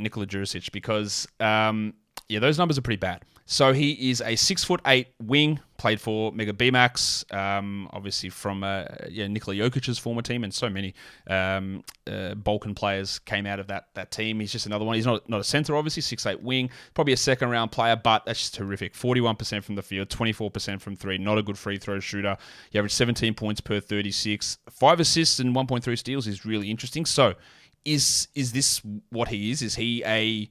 Nikola Đurišić because those numbers are pretty bad. So he is a 6'8" wing, played for Mega Bemax, obviously from Nikola Jokic's former team, and so many Balkan players came out of that team. He's just another one. He's not a center, obviously, 6'8" wing, probably a second round player, but that's just terrific. 41% from the field, 24% from three, not a good free throw shooter. He averaged 17 points per 36, 5 assists and 1.3 steals is really interesting. So is this what he is? Is he a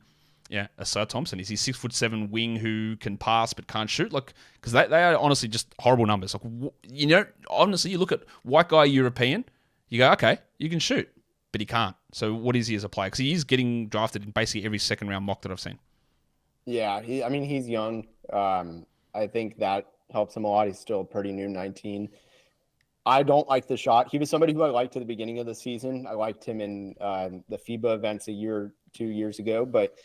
Sir Thompson? Is he 6'7" wing who can pass but can't shoot? Like, because they are honestly just horrible numbers. Like, honestly, you look at white guy European, you go, okay, you can shoot, but he can't. So what is he as a player? Because he is getting drafted in basically every second round mock that I've seen. Yeah, he's young. I think that helps him a lot. He's still pretty new, 19. I don't like the shot. He was somebody who I liked at the beginning of the season. I liked him in the FIBA events 2 years ago, but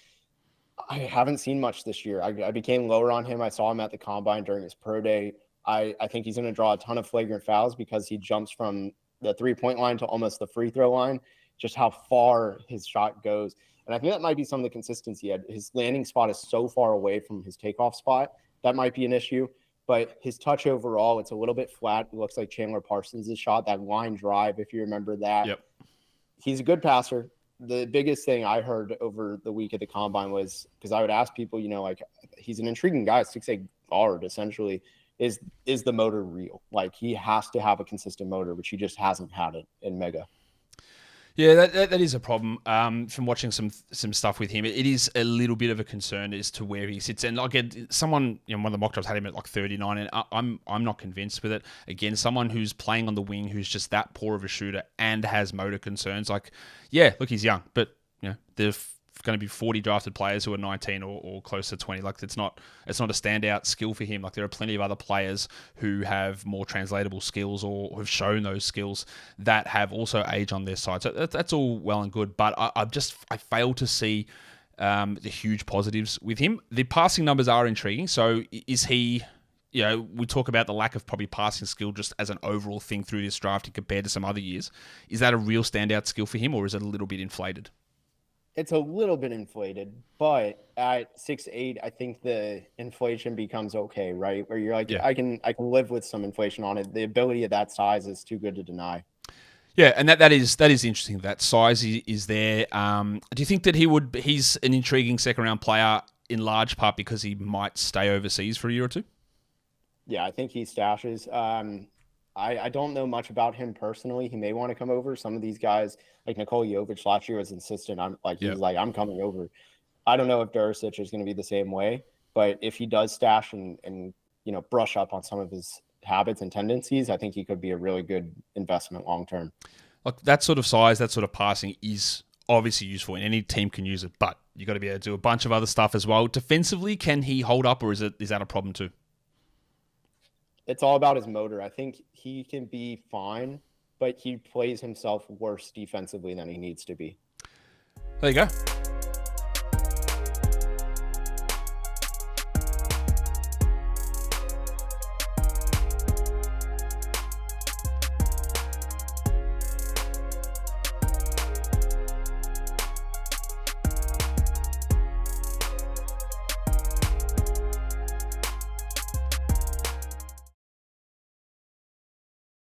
I haven't seen much this year. I became lower on him. I saw him at the combine during his pro day. I think he's going to draw a ton of flagrant fouls because he jumps from the 3-point line to almost the free throw line, just how far his shot goes. And I think that might be some of the consistency. His landing spot is so far away from his takeoff spot. That might be an issue. But his touch overall, it's a little bit flat. It looks like Chandler Parsons' shot, that line drive, if you remember that. Yep. He's a good passer. The biggest thing I heard over the week at the combine was, because I would ask people, he's an intriguing guy, 6'8" guard, essentially. Is the motor real? Like, he has to have a consistent motor, which he just hasn't had it in Mega. Yeah, that is a problem. From watching some stuff with him, it is a little bit of a concern as to where he sits. And again, someone, one of the mock drafts had him at like 39, and I'm not convinced with it. Again, someone who's playing on the wing, who's just that poor of a shooter and has motor concerns. Like, yeah, look, he's young, but there's going to be 40 drafted players who are 19 or close to 20. Like, it's not a standout skill for him. Like, there are plenty of other players who have more translatable skills or have shown those skills that have also age on their side. So that's all well and good, but I fail to see the huge positives with him. The passing numbers are intriguing. So is he, we talk about the lack of probably passing skill just as an overall thing through this draft compared to some other years. Is that a real standout skill for him, or is it a little bit inflated? It's a little bit inflated, but at 6'8", I think the inflation becomes okay, right? Where you're like, yeah, I can live with some inflation on it. The ability of that size is too good to deny. Yeah, and that is interesting. That size is there. Do you think that he's an intriguing second round player in large part because he might stay overseas for a year or two? Yeah, I think he stashes. I don't know much about him personally. He may want to come over. Some of these guys, like Nikola Jokic last year, was insistent. He's like, I'm coming over. I don't know if Đurišić is going to be the same way, but if he does stash and brush up on some of his habits and tendencies, I think he could be a really good investment long term. Like, that sort of size, that sort of passing is obviously useful, and any team can use it. But you got to be able to do a bunch of other stuff as well. Defensively, can he hold up, or is that a problem too? It's all about his motor. I think he can be fine, but he plays himself worse defensively than he needs to be. There you go.